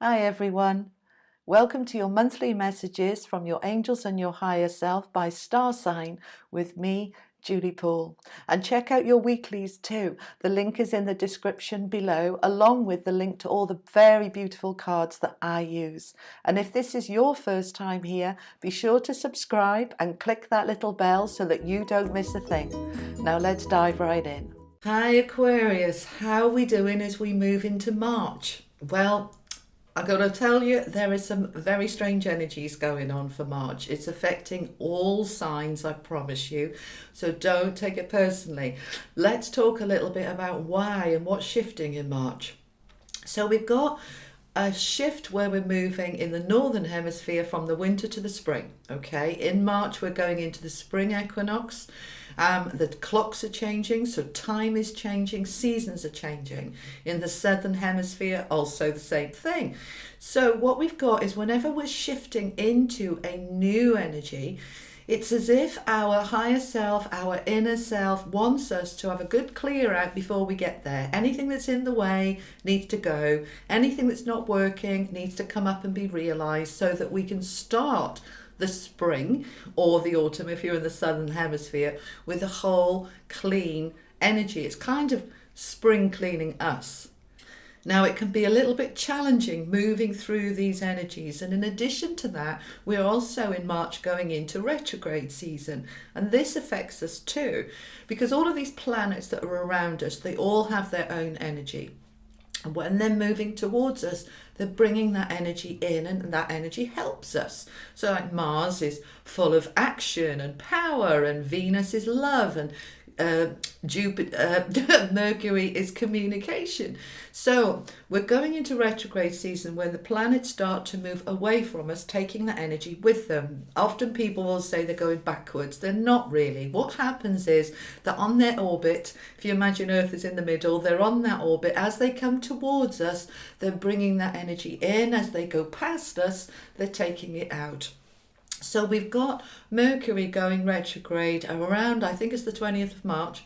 Hi everyone. Welcome to your monthly messages from your angels and your higher self by star sign with me, Julie Poole. And check out your weeklies too. The link is in the description below, along with the link to all the very beautiful cards that I use. And if this is your first time here, be sure to subscribe and click that little bell so that you don't miss a thing. Now let's dive right in. Hi Aquarius, how are we doing as we move into March? Well, I gotta tell you, there is some very strange energies going on for March. It's affecting all signs, I promise you. So don't take it personally. Let's talk a little bit about why and what's shifting in March. So we've got a shift where we're moving in the northern hemisphere from the winter to the spring. Okay, in March we're going into the spring equinox. The clocks are changing, so time is changing, seasons are changing. In the southern hemisphere, also the same thing. So what we've got is whenever we're shifting into a new energy, it's as if our higher self, our inner self wants us to have a good clear out before we get there. Anything that's in the way needs to go. Anything that's not working needs to come up and be realized so that we can start the spring or the autumn if you're in the southern hemisphere with a whole clean energy. It's kind of spring cleaning us. Now it can be a little bit challenging moving through these energies, and in addition to that we're also in March going into retrograde season, and this affects us too because all of these planets that are around us, they all have their own energy. And when they're moving towards us, they're bringing that energy in, and that energy helps us. So like Mars is full of action and power, and Venus is love, and Mercury is communication. So we're going into retrograde season when the planets start to move away from us, taking that energy with them. Often people will say they're going backwards. They're not really. What happens is that on their orbit, if you imagine Earth is in the middle, they're on that orbit. As they come towards us, they're bringing that energy in. As they go past us, they're taking it out. So we've got Mercury going retrograde around, I think it's the 20th of March,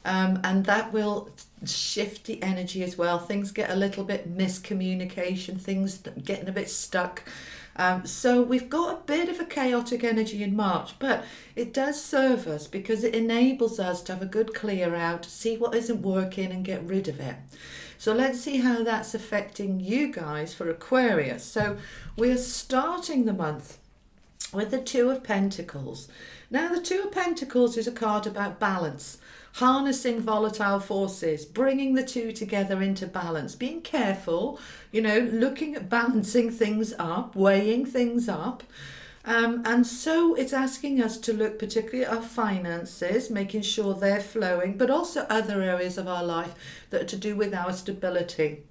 and that will shift the energy as well. Things get a little bit miscommunication, things getting a bit stuck. So we've got a bit of a chaotic energy in March, but it does serve us because it enables us to have a good clear out, see what isn't working and get rid of it. So let's see how that's affecting you guys for Aquarius. So we're starting the month with the Two of Pentacles. Now the Two of Pentacles is a card about balance, harnessing volatile forces, bringing the two together into balance, being careful, looking at balancing things up, weighing things up. And so it's asking us to look particularly at our finances, making sure they're flowing, but also other areas of our life that are to do with our stability.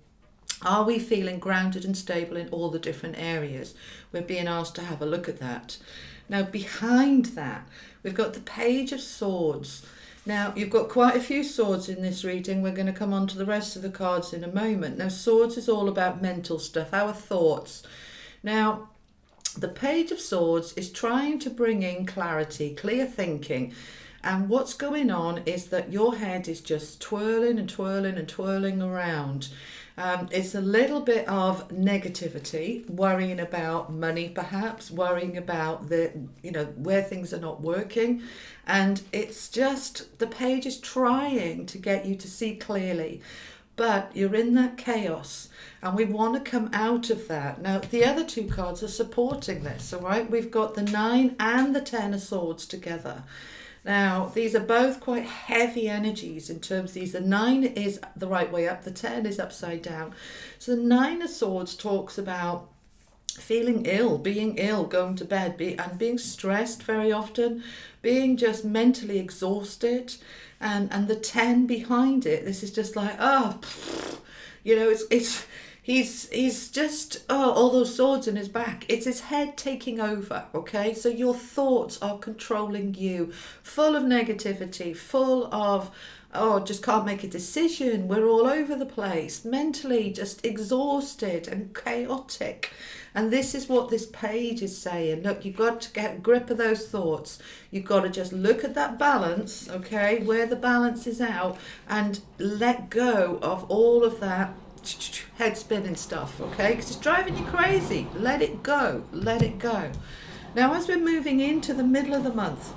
Are we feeling grounded and stable in all the different areas? We're being asked to have a look at that. Now, behind that, we've got the Page of Swords. Now, you've got quite a few swords in this reading. We're going to come on to the rest of the cards in a moment. Now, swords is all about mental stuff, our thoughts. Now, the Page of Swords is trying to bring in clarity, clear thinking. And what's going on is that your head is just twirling and twirling and twirling around. It's a little bit of negativity, worrying about money perhaps, worrying about where things are not working. And it's just, the page is trying to get you to see clearly. But you're in that chaos and we want to come out of that. Now, the other two cards are supporting this, all right? We've got the 9 and the 10 of Swords together. Now, these are both quite heavy energies in terms of these. The 9 is the right way up, the 10 is upside down. So the 9 of Swords talks about feeling ill, being ill, going to bed, and being stressed very often, being just mentally exhausted. And the 10 behind it, this is just like, he's just, all those swords in his back. It's his head taking over, okay? So your thoughts are controlling you, full of negativity, full of, just can't make a decision. We're all over the place, mentally just exhausted and chaotic. And this is what this page is saying. Look, you've got to get a grip of those thoughts. You've got to just look at that balance, okay, where the balance is out, and let go of all of that head spinning stuff, okay? Because it's driving you crazy. Let it go. Let it go. Now, as we're moving into the middle of the month,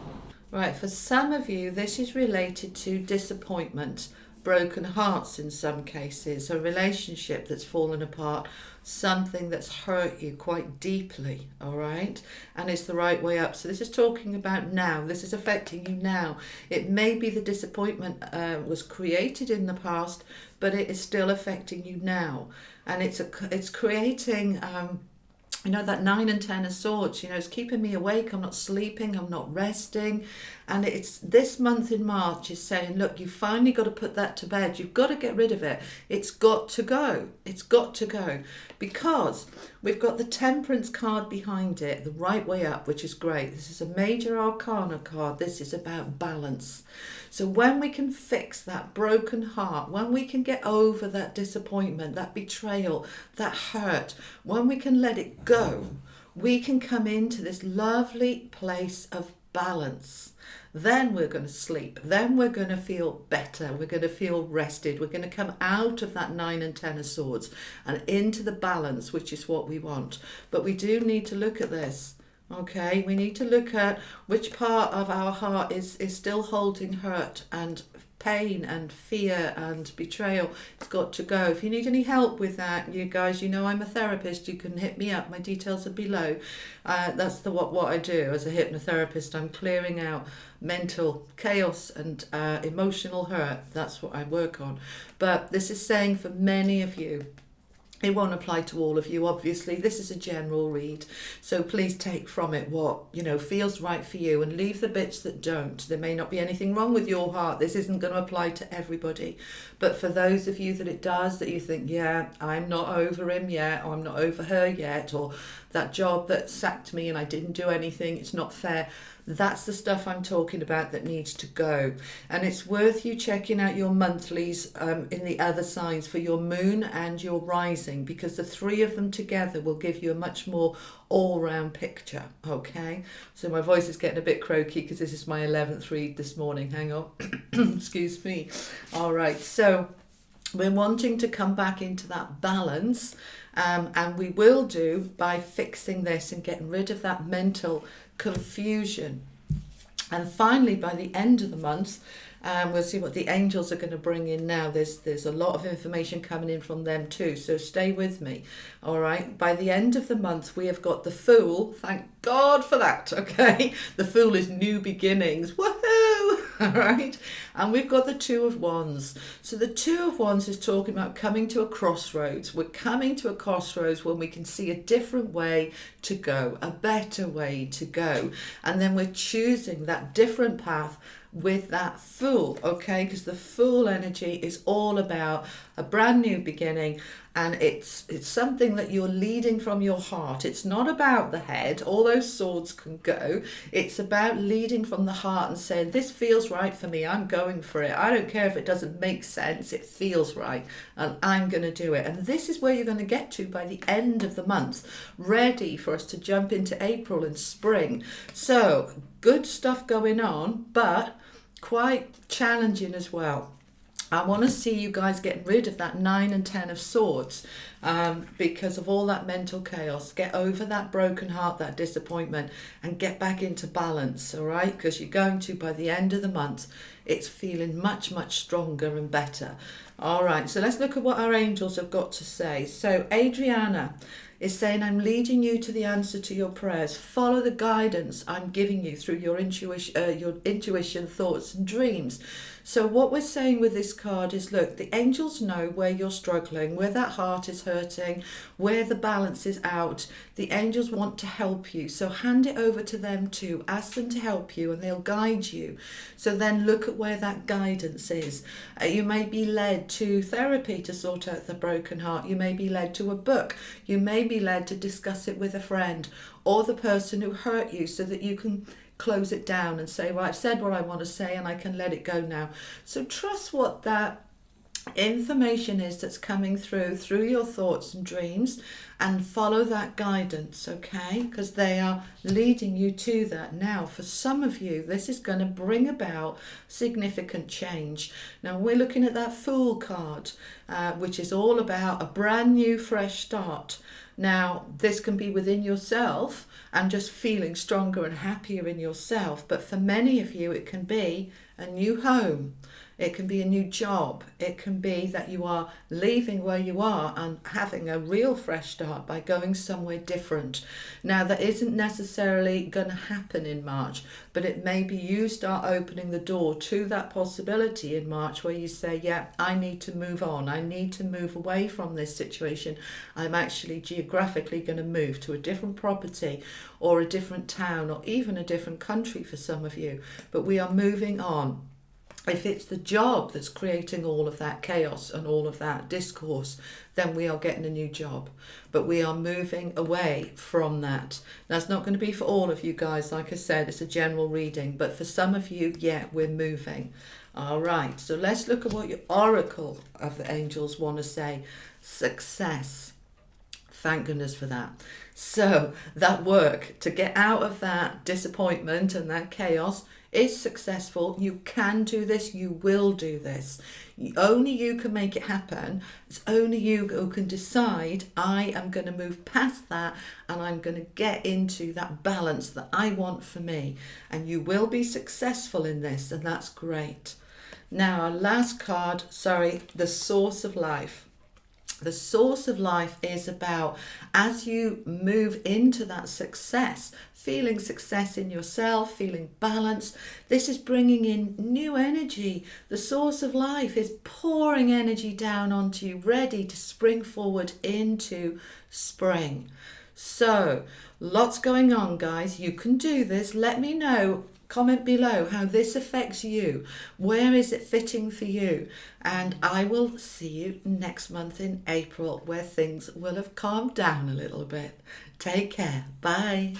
right, for some of you, this is related to disappointment, broken hearts in some cases, a relationship that's fallen apart, something that's hurt you quite deeply, all right? And it's the right way up. So this is talking about now. This is affecting you now. It may be the disappointment was created in the past, but it is still affecting you now. And it's creating... you know, that 9 and 10 of swords, you know, it's keeping me awake. I'm not sleeping. I'm not resting. And it's this month in March is saying, look, you finally got to put that to bed. You've got to get rid of it. It's got to go. It's got to go. Because we've got the Temperance card behind it, the right way up, which is great. This is a major arcana card. This is about balance. So when we can fix that broken heart, when we can get over that disappointment, that betrayal, that hurt, when we can let it go, we can come into this lovely place of balance. Then we're going to sleep. Then we're going to feel better. We're going to feel rested. We're going to come out of that 9 and 10 of swords and into the balance, which is what we want. But we do need to look at this. Okay, we need to look at which part of our heart is still holding hurt and pain and fear and betrayal. It's got to go. If you need any help with that, you guys, you know I'm a therapist. You can hit me up. My details are below. That's what I do as a hypnotherapist. I'm clearing out mental chaos and emotional hurt. That's what I work on. But this is saying for many of you, it won't apply to all of you, obviously. This is a general read. So please take from it what, you know, feels right for you and leave the bits that don't. There may not be anything wrong with your heart. This isn't going to apply to everybody. But for those of you that it does, that you think, yeah, I'm not over him yet, or I'm not over her yet, or that job that sacked me and I didn't do anything, it's not fair. That's the stuff I'm talking about that needs to go. And it's worth you checking out your monthlies in the other signs for your moon and your rising, because the three of them together will give you a much more all-round picture, okay? So my voice is getting a bit croaky because this is my 11th read this morning. Hang on. Excuse me. All right, so we're wanting to come back into that balance, and we will do by fixing this and getting rid of that mental confusion. And finally, by the end of the month, we'll see what the angels are going to bring in now. There's a lot of information coming in from them too, so stay with me. All right, by the end of the month, we have got the Fool. Thank God for that, okay? The Fool is new beginnings. Woohoo! All right, and we've got the Two of Wands. So the Two of Wands is talking about coming to a crossroads. We're coming to a crossroads when we can see a different way to go, a better way to go. And then we're choosing that different path with that Fool, okay? Because the Fool energy is all about a brand new beginning, and it's something that you're leading from your heart. It's not about the head. All those swords can go. It's about leading from the heart and saying, this feels right for me. I'm going for it. I don't care if it doesn't make sense. It feels right, and I'm going to do it. And this is where you're going to get to by the end of the month, ready for us to jump into April and spring. So good stuff going on, but quite challenging as well. I want to see you guys get rid of that 9 and 10 of swords because of all that mental chaos. Get over that broken heart, that disappointment, and get back into balance, all right? Because you're going to, by the end of the month, it's feeling much, much stronger and better. All right, so let's look at what our angels have got to say. So Adriana is saying, I'm leading you to the answer to your prayers. Follow the guidance I'm giving you through your intuition, thoughts and dreams. So what we're saying with this card is, look, the angels know where you're struggling, where that heart is hurting, where the balance is out. The angels want to help you. So hand it over to them too. Ask them to help you and they'll guide you. So then look at where that guidance is. You may be led to therapy to sort out the broken heart. You may be led to a book. You may be led to discuss it with a friend or the person who hurt you, so that you can close it down and say, well, I've said what I want to say and I can let it go now. So trust what that information is that's coming through your thoughts and dreams, and follow that guidance, okay? Because they are leading you to that. Now, for some of you, this is going to bring about significant change. Now, we're looking at that Fool card, which is all about a brand new, fresh start. Now, this can be within yourself and just feeling stronger and happier in yourself. But for many of you, it can be a new home. It can be a new job. It can be that you are leaving where you are and having a real fresh start by going somewhere different. Now, that isn't necessarily going to happen in March, but it may be you start opening the door to that possibility in March where you say, yeah, I need to move on. I need to move away from this situation. I'm actually geographically going to move to a different property or a different town or even a different country for some of you. But we are moving on. If it's the job that's creating all of that chaos and all of that discourse, then we are getting a new job. But we are moving away from that. That's not going to be for all of you guys. Like I said, it's a general reading. But for some of you, yeah, we're moving. All right, so let's look at what your oracle of the angels want to say. Success. Thank goodness for that. So that work to get out of that disappointment and that chaos is successful. You can do this. You will do this. Only you can make it happen. It's only you who can decide, I am going to move past that and I'm going to get into that balance that I want for me. And you will be successful in this, and that's great. Now, our last card, the source of life. The source of life is about, as you move into that success, feeling success in yourself, feeling balance, this is bringing in new energy. The source of life is pouring energy down onto you, ready to spring forward into spring. So, lots going on, guys. You can do this. Let me know. Comment below how this affects you. Where is it fitting for you? And I will see you next month in April, where things will have calmed down a little bit. Take care. Bye.